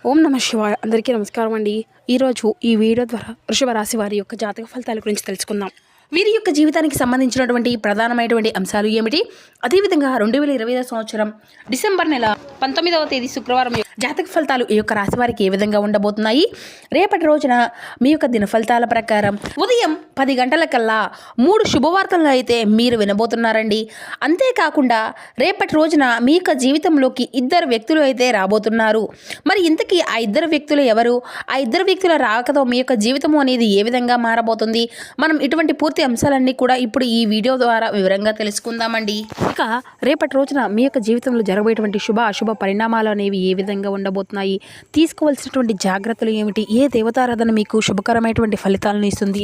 ఓం నమ శివాయ. అందరికీ నమస్కారం అండి. ఈరోజు ఈ వీడియో ద్వారా వృషభ రాశి వారి యొక్క జాతక ఫలితాల గురించి తెలుసుకుందాం. వీరి యొక్క జీవితానికి సంబంధించినటువంటి ప్రధానమైనటువంటి అంశాలు ఏమిటి, అదేవిధంగా 2025 సంవత్సరం డిసెంబర్ నెల 19వ తేదీ శుక్రవారం జాతక ఫలితాలు ఈ యొక్క రాశి వారికి ఏ విధంగా ఉండబోతున్నాయి, రేపటి రోజున మీ యొక్క దిన ఫలితాల ప్రకారం ఉదయం 10 గంటలకల్లా 3 శుభవార్తలను అయితే మీరు వినబోతున్నారండి. అంతేకాకుండా రేపటి రోజున మీ యొక్క జీవితంలోకి 2 వ్యక్తులు అయితే రాబోతున్నారు. మరి ఇంతకీ ఆ 2 వ్యక్తులు ఎవరు, ఆ 2 వ్యక్తుల రాకతో మీ యొక్క జీవితం అనేది ఏ విధంగా మారబోతుంది, మనం ఇటువంటి పూర్తి అంశాలన్నీ కూడా ఇప్పుడు ఈ వీడియో ద్వారా వివరంగా తెలుసుకుందామండి. ఇక రేపటి రోజున మీ యొక్క జీవితంలో జరగబోయేటువంటి శుభ అశుభ పరిణామాలు అనేవి ఏ విధంగా ఉండబోతున్నాయి, తీసుకోవాల్సినటువంటి జాగ్రత్తలు ఏమిటి, ఏ దేవతారాధన మీకు శుభకరమైనటువంటి ఫలితాలను ఇస్తుంది,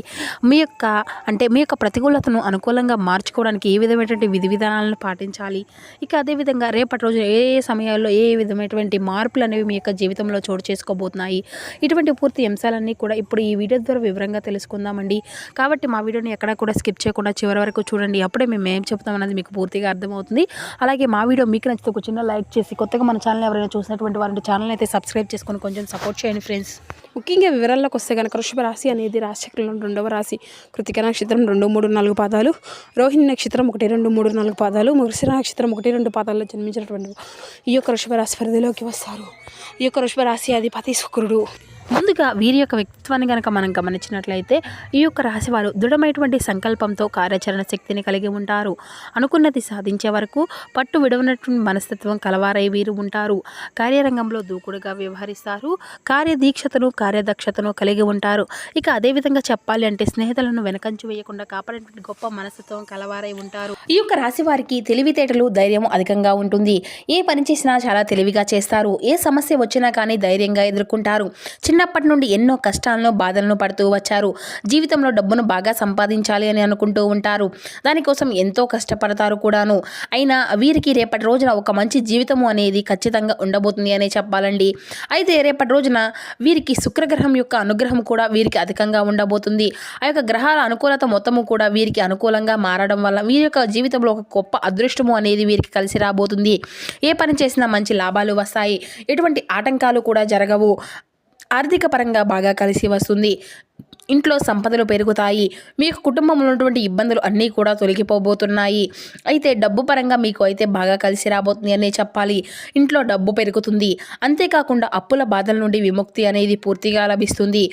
మీ యొక్క ప్రతికూలతను అనుకూలంగా మార్చుకోవడానికి ఏ విధమైనటువంటి విధి విధానాలను పాటించాలి, ఇక అదేవిధంగా రేపటి రోజు ఏ ఏ సమయాల్లో ఏ విధమైనటువంటి మార్పులు అనేవి మీ యొక్క జీవితంలో చోటు చేసుకోబోతున్నాయి, ఇటువంటి పూర్తి అంశాలన్నీ కూడా ఇప్పుడు ఈ వీడియో ద్వారా వివరంగా తెలుసుకుందామండి. కాబట్టి మా వీడియోని ఎక్కడ కూడా స్కిప్ చేయకుండా చివరి వరకు చూడండి. అప్పుడే మేము ఏం చెప్తాం అనేది మీకు పూర్తిగా అర్థమవుతుంది. అలాగే మా వీడియో మీకు నచ్చితే ఒక చిన్న లైక్ చేసి, కొత్తగా మన ఛానల్ ఎవరైనా చూసినటువంటి వారి ఛానల్ అయితే సబ్స్క్రైబ్ చేసుకొని కొంచెం సపోర్ట్ చేయండి ఫ్రెండ్స్. ముఖ్యంగా వివరాల్లోకి వస్తే కనుక వృషభ రాశి అనేది రాశిచక్రంలో 2వ రాశి. కృతిక నక్షత్రం 2, 3, 4 పాదాలు, రోహిణి నక్షత్రం 1, 2, 3, 4 పాదాలు, మృగశిర నక్షత్రం 1, 2 పాదాల్లో జన్మించినటువంటి ఈ యొక్క వృషభ రాశి పరిధిలోకి వస్తారు. ఈ యొక్క వృషభ రాశి అధిపతి శుక్రుడు. ముందుగా వీరి యొక్క వ్యక్తిత్వాన్ని కనుక మనం గమనించినట్లయితే ఈ యొక్క రాశి వారు దృఢమైనటువంటి సంకల్పంతో కార్యాచరణ శక్తిని కలిగి ఉంటారు. అనుకున్నది సాధించే వరకు పట్టు విడవనటువంటి మనస్తత్వం కలవారై వీరు ఉంటారు. కార్యరంగంలో దూకుడుగా వ్యవహరిస్తారు. కార్యదీక్షతను కార్యదక్షతను కలిగి ఉంటారు. ఇక అదేవిధంగా చెప్పాలి అంటే స్నేహితులను వెనకంచు వేయకుండా కాపాడేటువంటి గొప్ప మనస్తత్వం కలవారై ఉంటారు. ఈ యొక్క రాశి వారికి తెలివితేటలు ధైర్యం అధికంగా ఉంటుంది. ఏ పని చేసినా చాలా తెలివిగా చేస్తారు. ఏ సమస్య వచ్చినా కానీ ధైర్యంగా ఎదుర్కొంటారు. చిన్నప్పటి నుండి ఎన్నో కష్టాలను బాధలను పడుతూ వచ్చారు. జీవితంలో డబ్బును బాగా సంపాదించాలి అని అనుకుంటూ ఉంటారు. దానికోసం ఎంతో కష్టపడతారు కూడాను. అయినా వీరికి రేపటి రోజున ఒక మంచి జీవితము అనేది ఖచ్చితంగా ఉండబోతుంది అనే చెప్పాలండి. అయితే రేపటి రోజున వీరికి శుక్రగ్రహం యొక్క అనుగ్రహం కూడా వీరికి అధికంగా ఉండబోతుంది. ఆ యొక్క గ్రహాల అనుకూలత మొత్తము కూడా వీరికి అనుకూలంగా మారడం వల్ల వీరి యొక్క జీవితంలో ఒక గొప్ప అదృష్టము అనేది వీరికి కలిసి రాబోతుంది. ఏ పని చేసినా మంచి లాభాలు వస్తాయి. ఎటువంటి ఆటంకాలు కూడా జరగవు. ఆర్థిక పరంగా బాగా కలిసి వస్తుంది. ఇంట్లో సంపదలు పెరుగుతాయి. మీకు కుటుంబంలో ఉన్నటువంటి ఇబ్బందులు అన్నీ కూడా తొలగిపోబోతున్నాయి. అయితే డబ్బు పరంగా మీకు అయితే బాగా కలిసి రాబోతుంది అనే చెప్పాలి. ఇంట్లో డబ్బు పెరుగుతుంది. అంతేకాకుండా అప్పుల బాధల నుండి విముక్తి అనేది పూర్తిగా లభిస్తుంది.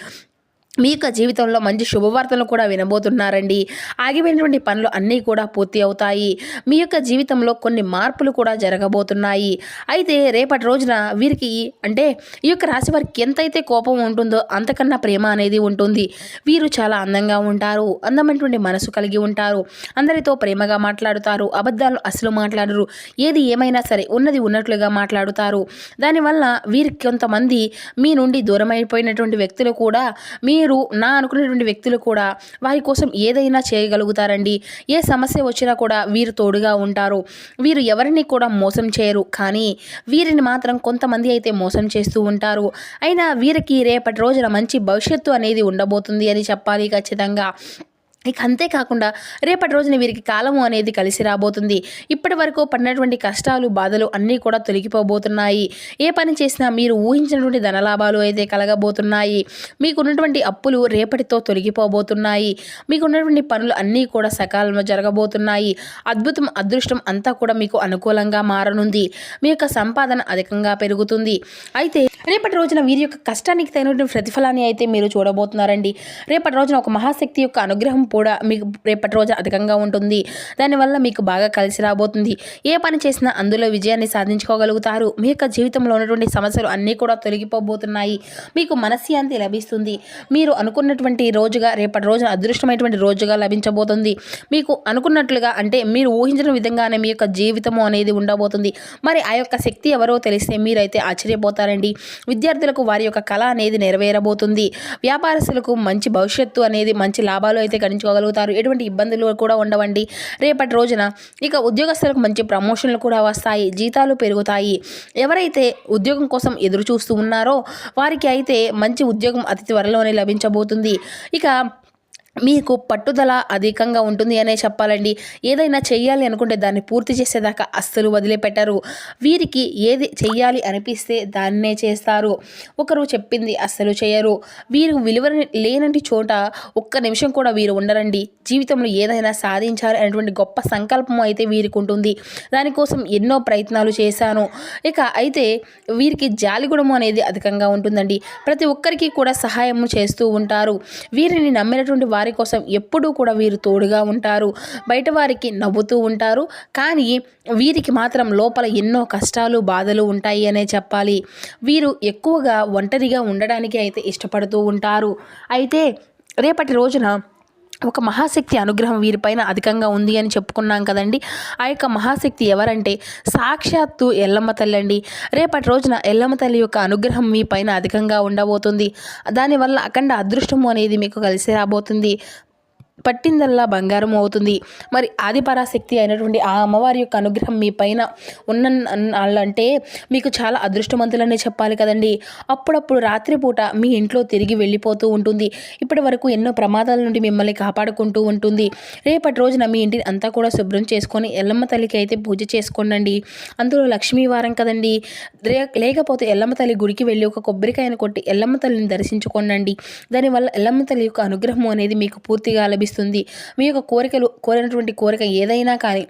మీ యొక్క జీవితంలో మంచి శుభవార్తలు కూడా వినబోతున్నారండి. ఆగిపోయినటువంటి పనులు అన్నీ కూడా పూర్తి అవుతాయి. మీ యొక్క జీవితంలో కొన్ని మార్పులు కూడా జరగబోతున్నాయి. అయితే రేపటి రోజున వీరికి అంటే ఈ యొక్క రాశి వారికి ఎంతైతే కోపం ఉంటుందో అంతకన్నా ప్రేమ అనేది ఉంటుంది. వీరు చాలా అందంగా ఉంటారు. అందమైనటువంటి మనసు కలిగి ఉంటారు. అందరితో ప్రేమగా మాట్లాడుతారు. అబద్ధాలు అసలు మాట్లాడరు. ఏది ఏమైనా సరే ఉన్నది ఉన్నట్లుగా మాట్లాడుతారు. దానివల్ల వీరికి కొంతమంది మీ నుండి దూరం అయిపోయినటువంటి వ్యక్తులు కూడా మీరు నా అనుకునేటువంటి వ్యక్తులు కూడా వారి కోసం ఏదైనా చేయగలుగుతారండి. ఏ సమస్య వచ్చినా కూడా వీరు తోడుగా ఉంటారు. వీరు ఎవరిని కూడా మోసం చేయరు. కానీ వీరిని మాత్రం కొంతమంది అయితే మోసం చేస్తూ ఉంటారు. అయినా వీరికి రేపటి రోజున మంచి భవిష్యత్తు అనేది ఉండబోతుంది అని చెప్పాలి ఖచ్చితంగా. ఇక అంతేకాకుండా రేపటి రోజున వీరికి కాలము అనేది కలిసి రాబోతుంది. ఇప్పటి వరకు పడినటువంటి కష్టాలు బాధలు అన్నీ కూడా తొలగిపోబోతున్నాయి. ఏ పని చేసినా మీరు ఊహించినటువంటి ధనలాభాలు అయితే కలగబోతున్నాయి. మీకున్నటువంటి అప్పులు రేపటితో తొలగిపోబోతున్నాయి. మీకున్నటువంటి పనులు అన్నీ కూడా సకాలంలో జరగబోతున్నాయి. అద్భుతం అదృష్టం అంతా కూడా మీకు అనుకూలంగా మారనుంది. మీ యొక్క సంపాదన అధికంగా పెరుగుతుంది. అయితే రేపటి రోజున వీరి యొక్క కష్టానికి తగినటువంటి ప్రతిఫలాన్ని అయితే మీరు చూడబోతున్నారండి. రేపటి రోజున ఒక మహాశక్తి యొక్క అనుగ్రహం కూడా మీకు రేపటి రోజు అధికంగా ఉంటుంది. దానివల్ల మీకు బాగా కలిసి రాబోతుంది. ఏ పని చేసినా అందులో విజయాన్ని సాధించుకోగలుగుతారు. మీ యొక్క జీవితంలో ఉన్నటువంటి సమస్యలు అన్నీ కూడా తొలగిపోబోతున్నాయి. మీకు మనశ్శాంతి లభిస్తుంది. మీరు అనుకున్నటువంటి రోజుగా రేపటి రోజున అదృష్టమైనటువంటి రోజుగా లభించబోతుంది. మీకు అనుకున్నట్లుగా అంటే మీరు ఊహించిన విధంగానే మీ యొక్క జీవితము అనేది ఉండబోతుంది. మరి ఆ యొక్క శక్తి ఎవరో తెలిస్తే మీరైతే ఆశ్చర్యపోతారండి. విద్యార్థులకు వారి యొక్క కళ అనేది నెరవేరబోతుంది. వ్యాపారస్తులకు మంచి భవిష్యత్తు అనేది మంచి లాభాలు అయితే గణించుకోగలుగుతారు. ఎటువంటి ఇబ్బందులు కూడా ఉండవండి రేపటి రోజున. ఇక ఉద్యోగస్తులకు మంచి ప్రమోషన్లు కూడా వస్తాయి. జీతాలు పెరుగుతాయి. ఎవరైతే ఉద్యోగం కోసం ఎదురు చూస్తూ ఉన్నారో వారికి అయితే మంచి ఉద్యోగం అతి త్వరలోనే లభించబోతుంది. ఇక మీకు పట్టుదల అధికంగా ఉంటుంది అనే చెప్పాలండి. ఏదైనా చెయ్యాలి అనుకుంటే దాన్ని పూర్తి చేసేదాకా అస్సలు వదిలిపెట్టరు. వీరికి ఏది చెయ్యాలి అనిపిస్తే దాన్నే చేస్తారు. ఒకరు చెప్పింది అస్సలు చేయరు. వీరు విలువ లేనటి చోట ఒక్క నిమిషం కూడా వీరు ఉండరండి. జీవితంలో ఏదైనా సాధించాలి అనేటువంటి గొప్ప సంకల్పం అయితే వీరికి ఉంటుంది. దానికోసం ఎన్నో ప్రయత్నాలు చేశాను. అయితే వీరికి జాలిగుణము అనేది అధికంగా ఉంటుందండి. ప్రతి ఒక్కరికి కూడా సహాయం చేస్తూ ఉంటారు. వీరిని నమ్మినటువంటి వారి కోసం ఎప్పుడూ కూడా వీరు తోడుగా ఉంటారు. బయట వారికి నవ్వుతూ ఉంటారు. కానీ వీరికి మాత్రం లోపల ఎన్నో కష్టాలు బాధలు ఉంటాయి అనే చెప్పాలి. వీరు ఎక్కువగా ఒంటరిగా ఉండడానికి అయితే ఇష్టపడుతూ ఉంటారు. అయితే రేపటి రోజున ఒక మహాశక్తి అనుగ్రహం వీరిపైన అధికంగా ఉంది అని చెప్పుకున్నాం కదండి. ఆ యొక్క మహాశక్తి ఎవరంటే సాక్షాత్తు ఎల్లమ్మ తల్లి అండి. రేపటి రోజున ఎల్లమ్మ తల్లి యొక్క అనుగ్రహం మీ పైన అధికంగా ఉండబోతుంది. దానివల్ల అఖండ అదృష్టము అనేది మీకు కలిసి రాబోతుంది. పట్టిందల్లా బంగారం అవుతుంది. మరి ఆదిపరాశక్తి అయినటువంటి ఆ అమ్మవారి యొక్క అనుగ్రహం మీ పైన అంటే మీకు చాలా అదృష్టవంతులనే చెప్పాలి కదండి. అప్పుడప్పుడు రాత్రిపూట మీ ఇంట్లో తిరిగి వెళ్ళిపోతూ ఉంటుంది. ఇప్పటి వరకు ఎన్నో ప్రమాదాల నుండి మిమ్మల్ని కాపాడుకుంటూ ఉంటుంది. రేపటి రోజున మీ ఇంటిని అంతా కూడా శుభ్రం చేసుకొని ఎల్లమ్మ తల్లికి అయితే పూజ చేసుకోండి. అందులో లక్ష్మీ వారం కదండి. లేకపోతే ఎల్లమ్మ తల్లి గుడికి వెళ్ళి ఒక కొబ్బరికాయను కొట్టి ఎల్లమ్మ తల్లిని దర్శించుకోండి. దానివల్ల ఎల్లమ్మ తల్లి యొక్క అనుగ్రహం అనేది మీకు పూర్తిగా లభిస్తుంది. మీ యొక్క కోరినటువంటి కోరిక ఏదైనా కానీ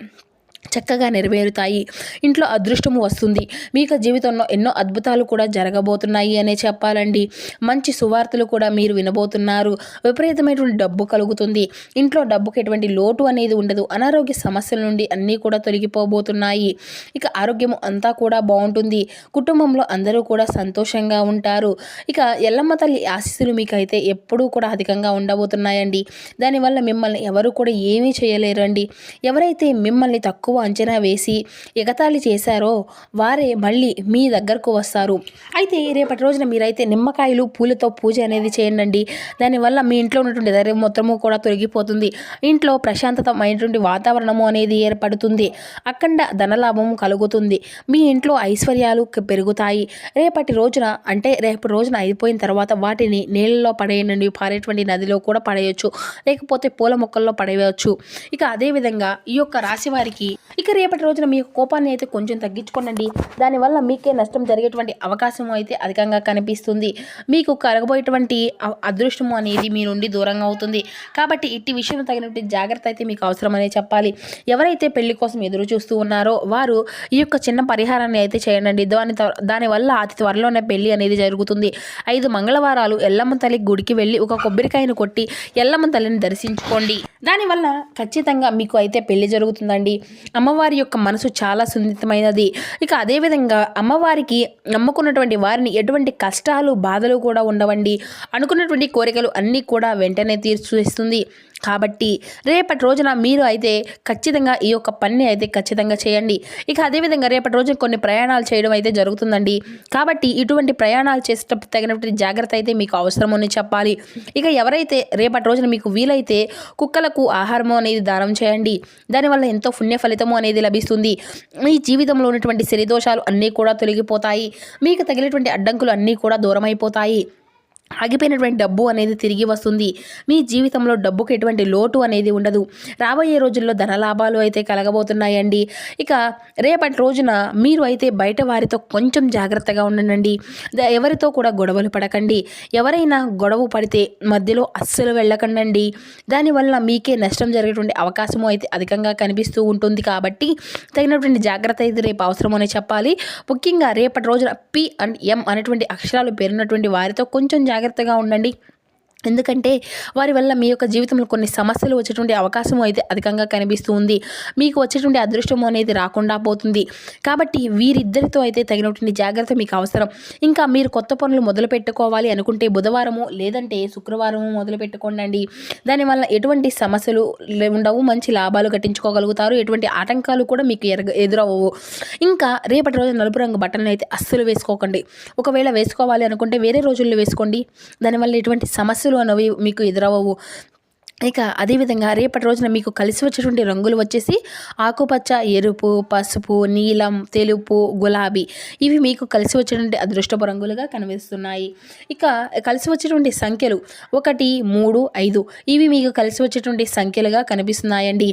చక్కగా నెరవేరుతాయి. ఇంట్లో అదృష్టము వస్తుంది. మీ యొక్క జీవితంలో ఎన్నో అద్భుతాలు కూడా జరగబోతున్నాయి అనే చెప్పాలండి. మంచి సువార్తలు కూడా మీరు వినబోతున్నారు. విపరీతమైనటువంటి డబ్బు కలుగుతుంది. ఇంట్లో డబ్బుకి ఎటువంటి లోటు అనేది ఉండదు. అనారోగ్య సమస్యల నుండి అన్నీ కూడా తొలగిపోబోతున్నాయి. ఆరోగ్యం అంతా కూడా బాగుంటుంది. కుటుంబంలో అందరూ కూడా సంతోషంగా ఉంటారు. ఎల్లమ్మ తల్లి ఆశీస్సులు మీకైతే ఎప్పుడూ కూడా అధికంగా ఉండబోతున్నాయండి. దానివల్ల మిమ్మల్ని ఎవరు కూడా ఏమీ చేయలేరండి. ఎవరైతే మిమ్మల్ని తక్కువ అంచనా వేసి ఎగతాళి చేశారో వారే మళ్ళీ మీ దగ్గరకు వస్తారు. అయితే రేపటి రోజున మీరైతే నిమ్మకాయలు పూలతో పూజ అనేది చేయండి. దానివల్ల మీ ఇంట్లో ఉన్నటువంటి ధైర్యం మొత్తము కూడా తొలగిపోతుంది. ఇంట్లో ప్రశాంతతమైనటువంటి వాతావరణము అనేది ఏర్పడుతుంది. అఖండ ధనలాభము కలుగుతుంది. మీ ఇంట్లో ఐశ్వర్యాలు పెరుగుతాయి. రేపటి రోజున అయిపోయిన తర్వాత వాటిని నీళ్ళలో పడేయండి. పారేటువంటి నదిలో కూడా పడేయచ్చు, లేకపోతే పూల మొక్కల్లో పడేయవచ్చు. అదేవిధంగా ఈ యొక్క రాశి వారికి రేపటి రోజున మీ కోపాన్ని అయితే కొంచెం తగ్గించుకోండి. దానివల్ల మీకే నష్టం జరిగేటువంటి అవకాశం అయితే అధికంగా కనిపిస్తుంది. మీకు కలగబోయేటువంటి అదృష్టము అనేది మీ నుండి దూరంగా అవుతుంది. కాబట్టి ఇట్టి విషయంలో తగినటువంటి జాగ్రత్త అయితే మీకు అవసరమనే చెప్పాలి. ఎవరైతే పెళ్లి కోసం ఎదురు చూస్తూ ఉన్నారో వారు ఈ యొక్క చిన్న పరిహారాన్ని అయితే చేయండి. దానివల్ల అతి త్వరలోనే పెళ్లి అనేది జరుగుతుంది. 5 మంగళవారాలు ఎల్లమ్మ తల్లి గుడికి వెళ్ళి ఒక కొబ్బరికాయను కొట్టి ఎల్లమ్మ తల్లిని దర్శించుకోండి. దానివల్ల ఖచ్చితంగా మీకు అయితే పెళ్లి జరుగుతుందండి. అమ్మవారి యొక్క మనసు చాలా సున్నితమైనది. అదేవిధంగా అమ్మవారికి నమ్ముకున్నటువంటి వారిని ఎటువంటి కష్టాలు బాధలు కూడా ఉండవండి. అనుకున్నటువంటి కోరికలు అన్నీ కూడా వెంటనే తీర్చేస్తుంది. కాబట్టి రేపటి రోజున మీరు అయితే ఖచ్చితంగా ఈ యొక్క పని అయితే ఖచ్చితంగా చేయండి. అదేవిధంగా రేపటి రోజున కొన్ని ప్రయాణాలు చేయడం అయితే జరుగుతుందండి. కాబట్టి ఇటువంటి ప్రయాణాలు చేసేటప్పుడు తగినటువంటి జాగ్రత్త అయితే మీకు అవసరమని చెప్పాలి. ఎవరైతే రేపటి రోజున మీకు వీలైతే కుక్కలకు ఆహారము అనేది దానం చేయండి. దానివల్ల ఎంతో పుణ్య ఫలితము అనేది లభిస్తుంది. మీ జీవితంలో ఉన్నటువంటి శనిదోషాలు అన్నీ కూడా తొలగిపోతాయి. మీకు తగినటువంటి అడ్డంకులు అన్నీ కూడా దూరం అయిపోతాయి. ఆగిపోయినటువంటి డబ్బు అనేది తిరిగి వస్తుంది. మీ జీవితంలో డబ్బుకు ఎటువంటి లోటు అనేది ఉండదు. రాబోయే రోజుల్లో ధనలాభాలు అయితే కలగబోతున్నాయండి. రేపటి రోజున మీరు అయితే బయట వారితో కొంచెం జాగ్రత్తగా ఉండండి. ఎవరితో కూడా గొడవలు పడకండి. ఎవరైనా గొడవ పడితే మధ్యలో అస్సలు వెళ్ళకండి. దానివల్ల మీకే నష్టం జరిగేటువంటి అవకాశము అయితే అధికంగా కనిపిస్తూ ఉంటుంది. కాబట్టి తగినటువంటి జాగ్రత్త అయితే రేపు అవసరమని చెప్పాలి. ముఖ్యంగా రేపటి రోజున P and M అనేటువంటి అక్షరాలు పేరున్నటువంటి వారితో కొంచెం జాగ్రత్తగా ఉండండి. ఎందుకంటే వారి వల్ల మీ యొక్క జీవితంలో కొన్ని సమస్యలు వచ్చేటువంటి అవకాశం అయితే అధికంగా కనిపిస్తూ ఉంది. మీకు వచ్చేటువంటి అదృష్టం అనేది రాకుండా పోతుంది. కాబట్టి వీరిద్దరితో అయితే తగినటువంటి జాగ్రత్త మీకు అవసరం. మీరు కొత్త పనులు మొదలు పెట్టుకోవాలి అనుకుంటే బుధవారము లేదంటే శుక్రవారము మొదలు పెట్టుకోండి. దానివల్ల ఎటువంటి సమస్యలు ఉండవు. మంచి లాభాలు గట్టించుకోగలుగుతారు. ఎటువంటి ఆటంకాలు కూడా మీకు ఎదురవ్వవు. రేపటి రోజు నలుపు రంగు బట్టలను అయితే అస్సలు వేసుకోకండి. ఒకవేళ వేసుకోవాలి అనుకుంటే వేరే రోజుల్లో వేసుకోండి. దానివల్ల ఎటువంటి సమస్యలు అనేవి మీకు ఎదురవ్వవు. ఇక అదేవిధంగా రేపటి రోజున మీకు కలిసి వచ్చేటువంటి రంగులు వచ్చేసి ఆకుపచ్చ, ఎరుపు, పసుపు, నీలం, తెలుపు, గులాబీ. ఇవి మీకు కలిసి వచ్చేటువంటి అదృష్టపు రంగులుగా కనిపిస్తున్నాయి. ఇక కలిసి వచ్చేటువంటి సంఖ్యలు 1, 3, 5 ఇవి మీకు కలిసి వచ్చేటువంటి సంఖ్యలుగా కనిపిస్తున్నాయండి.